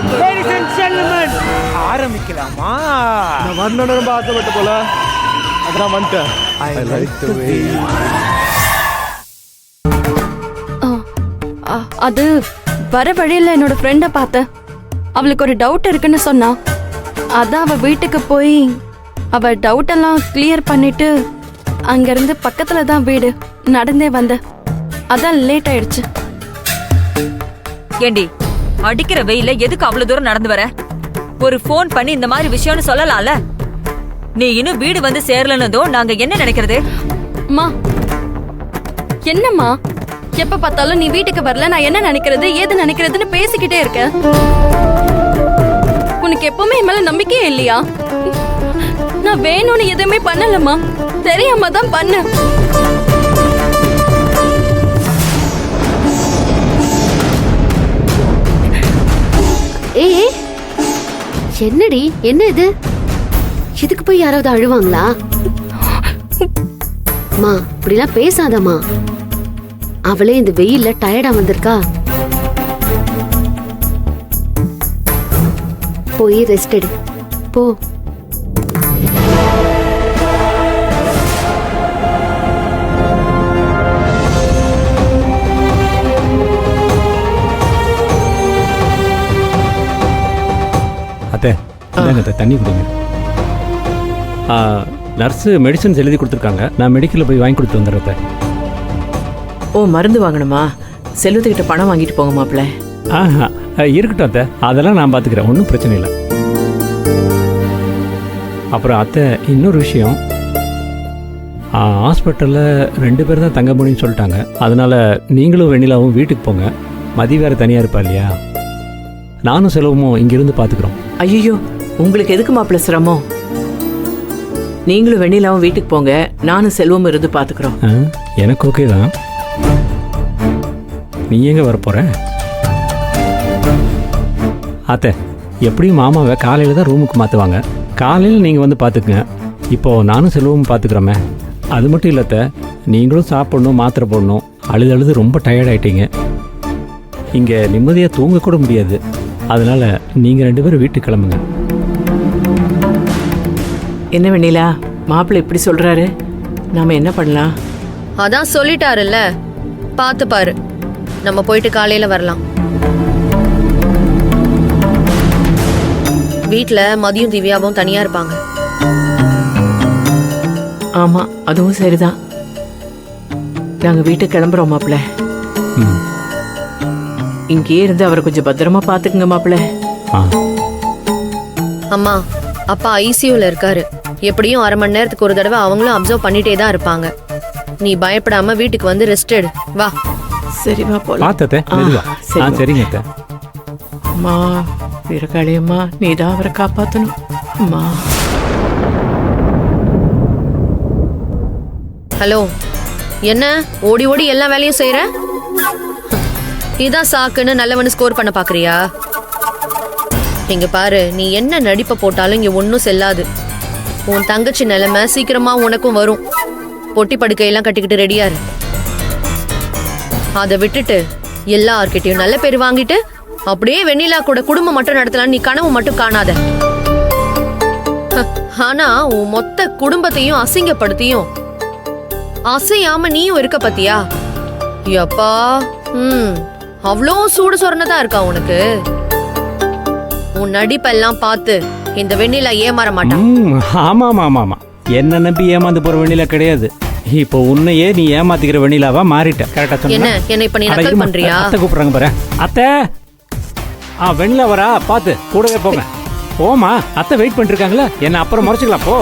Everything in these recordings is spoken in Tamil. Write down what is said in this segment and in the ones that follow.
Ladies and gentlemen, ஆரம்பிக்கலாமா? நான் வரணும்னு ரொம்ப ஆசைப்பட்ட போல அதான் வந்துட்டேன். I like the way. அது வர வழியில என்னோட ஃப்ரெண்ட பார்த்தேன். அவளுக்கு ஒரு டவுட் இருக்குன்னு சொன்னா. அதான் அவ வீட்டுக்கு போய் அவ டவுட் எல்லாம் கிளியர் பண்ணிட்டு அங்கிருந்து பக்கத்துல தான் வீடு, நடந்தே வந்த. அதான் லேட் ஆயிடுச்சு. ஏண்டி அடிக்கிற வெயில எதுக்கு அவ்வளவு தூரம் நடந்து வர? ஒரு போன் பண்ணி இந்த மாதிரி விஷயம்னு சொல்லலாம்ல. நீ இன்னும் வீடு வந்து சேரலனதோ நாங்க என்ன நினைக்கிறது? அம்மா என்னம்மா, எப்ப பார்த்தாலும் நீ வீட்டுக்கு வரல, நான் என்ன நினைக்கிறது ஏது நினைக்கிறதுன்னு பேசிக்கிட்டே இருக்க. உனக்கு எப்பவுமே என் மேல நம்பிக்கையே இல்லையா? நான் வேணும்னு எதுவுமே பண்ணலம்மா, தெரியாம தான் பண்ண. ஏய் என்னடி, என்ன இது? இதுக்கு போய் யாராவது அழுவாங்களா? மா இப்படிலாம் பேசாதம்மா. அவளே இந்த வெயில்ல டயர்டா வந்திருக்கா. போய் ரெஸ்ட் எடு போ. அத்தை இந்தாங்க அத்தை, தண்ணி குடிங்க. நர்ஸு மெடிசன்ஸ் எழுதி கொடுத்துருக்காங்க. நான் மெடிக்கலில் போய் வாங்கி கொடுத்து வந்துடுறேன் அத்தை. ஓ, மருந்து வாங்கணுமா? செல்வத்துக்கிட்ட பணம் வாங்கிட்டு போங்க மாப்பிள்ள. இருக்கட்டும் அத்தை, அதெல்லாம் நான் பார்த்துக்கிறேன், ஒன்றும் பிரச்சனை இல்லை. அப்புறம் அத்தை இன்னொரு விஷயம், ஹாஸ்பிட்டலில் 2 பேர் தான் தங்க முடியும்னு சொல்லிட்டாங்க. அதனால் நீங்களும் வெண்ணிலாவும் வீட்டுக்கு போங்க. மதி வேறு தனியாக இருப்பா இல்லையா? நானும் செலவும் இங்கிருந்து பார்த்துக்குறோம். ஐயோ, உங்களுக்கு எதுக்கு மாப்பிள்ள சிரமம்? நீங்களும் வெண்ணிலாவும் வீட்டுக்கு போங்க, நானும் செல்வம் இருந்து பார்த்துக்கிறோம். எனக்கு ஓகே தான். நீ எங்கே வரப்போற? அத்தை எப்படியும் மாமாவை காலையில் தான் ரூமுக்கு மாற்றுவாங்க. காலையில் நீங்கள் வந்து பார்த்துக்குங்க. இப்போது நானும் செல்வமும் பார்த்துக்குறோமே. அது மட்டும் இல்லை அத்தை, நீங்களும் சாப்பிடணும், மாத்திரை போடணும். அழுது ரொம்ப டயர்டாயிட்டீங்க. இங்கே நிம்மதியாக தூங்க கூட முடியாது. அதனால் நீங்கள் 2 பேரும் வீட்டுக்கு கிளம்புங்க. என்ன வெண்ணிலா, மாப்பிள்ள இப்படி சொல்றாரு, நாம என்ன பண்ணலாம்? அதான் சொல்லிட்டாருல்ல, பார்த்து பாரு. நம்ம போயிட்டு காலையில வரலாம். வீட்ல மதியம் திவ்யாவும் தனியா இருப்பாங்க. ஆமா, அதுவும் சரிதான். நாங்க வீட்டுக்கு கிளம்புறோம் மாப்பிள்ள. இங்கேயே இருந்து அவரை கொஞ்சம் பத்திரமா பாத்துக்குங்க மாப்பிள்ள. அம்மா, அப்பா ஐசியூல இருக்காரு. எப்படியும் 1/2 மணி நேரத்துக்கு ஒரு தடவை அவங்களும் அப்சர்வ் பண்ணிட்டே தான் இருப்பாங்க. நீ பயப்படாம வீட்டுக்கு வந்து ரெஸ்ட் எடு. வா. சரிவா போலாம். பார்த்தே மெதுவா. சரிங்க அத்தை. அம்மா வீரகாளியம்மா, நீதான் அவரை காப்பாத்தணும் அம்மா. ஹலோ, என்ன ஓடி ஓடி எல்லா வேலையும் செய்யற? இதான் சாக்குன்னு நல்லவனு ஸ்கோர் பண்ண பாக்குறியா? இங்க பாரு, நீ என்ன நடிப்ப போட்டாலும் இங்க ஒன்னும் செல்லாது. உன் தங்கச்சி நிலைமை சீக்கிரமா உனக்கும் வரும். பொட்டி படுக்கையெல்லாம் கட்டிக்கிட்டு ரெடியா இரு. அதை விட்டுட்டு எல்லார்கிட்டையும் நல்ல பேர் வாங்கிட்டு அப்படியே வெண்ணிலா கூட குடும்பம் மட்டும் நடத்தலாம் நீ கனவு மட்டும் காணாத. ஆனா உன் மொத்த குடும்பத்தையும் அசிங்கப்படுத்தியும் அசையாம நீயும் இருக்க பத்தியா? எப்பா, அவ்வளோ சூடு சொரணதான் இருக்கா உனக்கு. உன் நடிப்பெல்லாம் பார்த்து இந்த வெண்ணிலா ஏமாற மாட்டான். ஆமா, என்ன நம்பி ஏமாந்து போற வெண்ணிலா கிடையாது. இப்போ உன்னையே நீ ஏமாத்திக்கிற வெண்ணிலாவா மாறிட்ட. கரெக்டா சொன்ன. என்ன இப்ப நீ நக்கல் பண்றியா? அத்தை கூப்பிடுறாங்க பாரு. அத்தை, வெண்ணிலா வரா, பாத்து கூடவே போங்க. போமா, அத்தை வெயிட் பண்ணிட்டு இருக்காங்களா? என்ன அப்புறம் முறைச்சிக்கலாம் போ.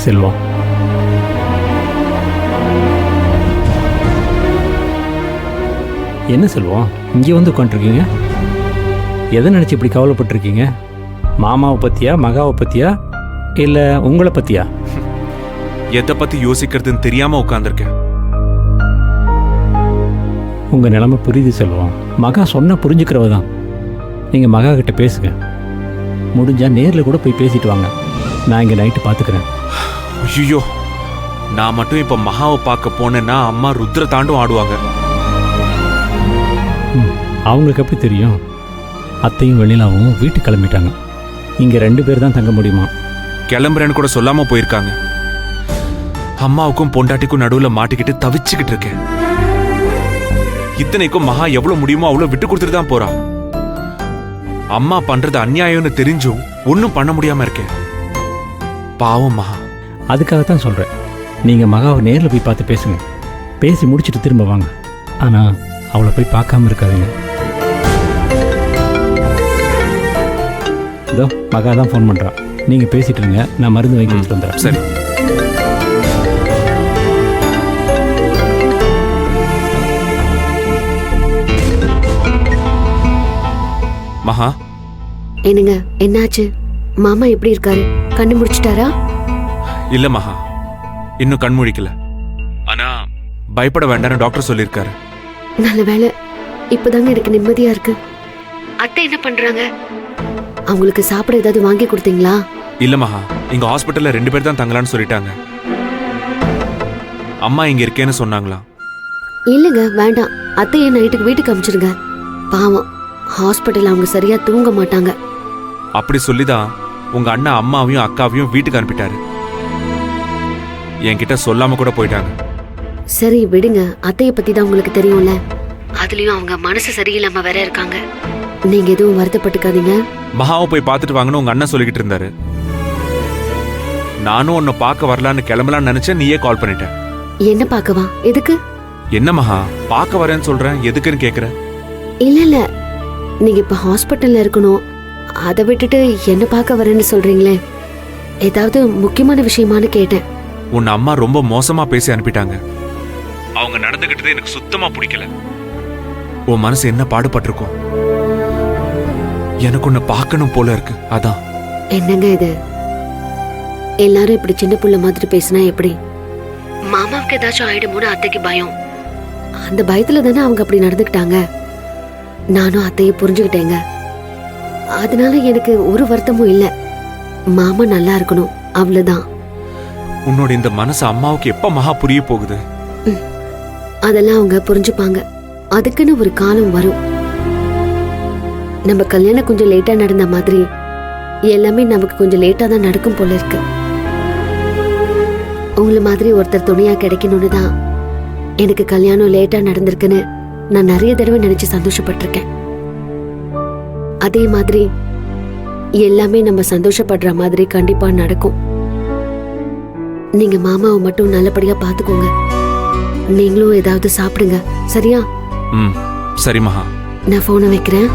செல்வம், என்ன செல்வம் இங்கே வந்து உட்காந்துருக்கீங்க? எதை நினச்சி இப்படி கவலைப்பட்டிருக்கீங்க? மாமாவை பற்றியா, மகாவை பற்றியா, இல்லை உங்களை பற்றியா? எதை பற்றி யோசிக்கிறதுன்னு தெரியாமல் உட்காந்துருக்கேன். உங்கள் நிலைமை புரியுது செல்வம். மகா சொன்னால் புரிஞ்சுக்கிறவ தான். நீங்கள் மகா கிட்ட பேசுங்க. முடிஞ்சால் நேரில் கூட போய் பேசிட்டு வாங்க. நான் இங்கே நைட்டு பார்த்துக்கிறேன். ஐயோ, நான் மட்டும் இப்ப மகாவை பார்க்க போனேன்னா அம்மா ருத்ர தாண்டும் ஆடுவாங்க. அவங்களுக்கு எப்படி தெரியும்? அத்தையும் வெண்ணிலாவும் வீட்டுக்கு கிளம்பிட்டாங்க. இங்கே 2 பேர் தான் தங்க முடியுமா? கிளம்புறேன்னு கூட சொல்லாம போயிருக்காங்க. அம்மாவுக்கும் பொண்டாட்டிக்கும் நடுவுல மாட்டிக்கிட்டு தவிச்சுக்கிட்டு இருக்கேன். இத்தனைக்கும் மகா எவ்வளவு முடியுமோ அவ்வளவு விட்டு கொடுத்துட்டு தான் போறா. அம்மா பண்றது அநியாயம்னு தெரிஞ்சும் ஒன்னும் பண்ண முடியாம இருக்கேன். பாவம் மகா. அதுக்காகத்தான் சொல்கிறேன், நீங்கள் மகாவை நேரில் போய் பார்த்து பேசுங்க. பேசி முடிச்சுட்டு திரும்ப வாங்க. ஆனால் அவளை போய் பார்க்காம இருக்காதீங்க. இதோ மகா தான் ஃபோன் பண்ணுறா. நீங்கள் பேசிட்டு இருங்க, நான் மருந்து வாங்கி வச்சுட்டு வந்துடுறேன். சரி. மகா, என்னங்க, என்னாச்சு? மாமா எப்படி இருக்காரு? கண்ணு முடிச்சிட்டாரா? இல்ல மகா, இன்னும் கண் முழிக்கல. ஆனா பயப்பட வேண்டாம்னு டாக்டர் சொல்லியிருக்காரு. நல்ல வேளை, இப்பதாங்க எனக்கு நிம்மதியா இருக்கு. அத்தை என்ன பண்றாங்க? அவங்களுக்கு சாப்பிட ஏதாவது வாங்கி கொடுத்தீங்களா? இல்ல மகா, இங்க ஹாஸ்பிட்டல்ல 2 பேர் தான் தங்கலான்னு சொல்லிட்டாங்க. அம்மா இங்க இருக்கேன்னு சொன்னாங்களா? இல்லங்க, வேண்டாம். அத்தையை நைட்டுக்கு வீட்டுக்கு அனுப்பிச்சிருங்க. பாவம், ஹாஸ்பிட்டல் அவங்க சரியா தூங்க மாட்டாங்க. அப்படி சொல்லிதான் உங்க அண்ணா அம்மாவையும் அக்காவையும் வீட்டுக்கு அனுப்பிட்டாரு. என்கிட்ட சொல்லாம கூட போயிட்டாங்க. சரி விடுங்க, அத்தைய பத்தி தான் உங்களுக்கு தெரியும்ல. அதுலயும் அவங்க மனசு சரியில்லாம வேற இருக்காங்க. நீங்க எதுவும் வருத்தப்பட்டுக்காதீங்க. மகாவை போய் பார்த்துட்டு வாங்கன்னு உங்க அண்ணன் சொல்லிக்கிட்டு இருந்தாரு. நானும் உன்னை பார்க்க வரலான்னு கிளம்பலான்னு நினைச்சேன், நீயே கால் பண்ணிட்ட. என்ன பார்க்கவா? எதுக்கு? என்ன மகா, பார்க்க வரேன்னு சொல்றேன், எதுக்குன்னு கேக்குற? இல்ல இல்ல, நீங்க இப்ப ஹாஸ்பிட்டல்ல இருக்கணும், அதை விட்டுட்டு என்ன பார்க்க வரேன்னு சொல்றீங்களே. ஏதாவது முக்கியமான விஷயமானு கேட்டேன். உன் அம்மா ரொம்ப மோசமா பேசி அனுப்பிட்டாங்க. அவங்க நடந்துகிட்டது எனக்கு சுத்தமா பிடிக்கல. உன் மனசு என்ன பாடுபட்டிருக்கும். எனக்கு உன்னை பார்க்கணும் போல இருக்கு. அதான். என்னங்க இது? எல்லாரும் இப்படி சின்ன புள்ள மாதிரி பேசினா எப்படி? மாமாவுக்கு ஏதாச்சும் ஆயிடுமோன்னு அத்தைக்கு பயம். அந்த பயத்துல தானே அவங்க அப்படி நடந்துக்கிட்டாங்க. நானும் அத்தையை புரிஞ்சுக்கிட்டேங்க. அதனால எனக்கு ஒரு வருத்தமும் இல்ல. மாமா நல்லா இருக்கணும், அவ்வளவுதான். உன்னோட இந்த மனசு அம்மாவுக்கு எப்ப மகா புரிய போகுது? அதெல்லாம் அவங்க புரிஞ்சுப்பாங்க. அதுக்குன்னு ஒரு காலம் வரும். நம்ம கல்யாணம் கொஞ்சம் லேட்டா நடந்த மாதிரி எல்லாமே நமக்கு கொஞ்சம் லேட்டா தான் நடக்கும் போல இருக்கு. உங்களை மாதிரி ஒருத்தர் துணையா கிடைக்கணும்னு தான் எனக்கு கல்யாணம் லேட்டா நடந்திருக்குன்னு நான் நிறைய தடவை நினைச்சு சந்தோஷப்பட்டிருக்கேன். அதே மாதிரி எல்லாமே நம்ம சந்தோஷப்படுற மாதிரி கண்டிப்பா நடக்கும். நீங்க மாமாவை மட்டும் நல்லபடியா பாத்துக்கோங்க. நீங்களும் ஏதாவது சாப்பிடுங்க, சரியா? சரி மகா. நான் போனை வைக்கிறேன்.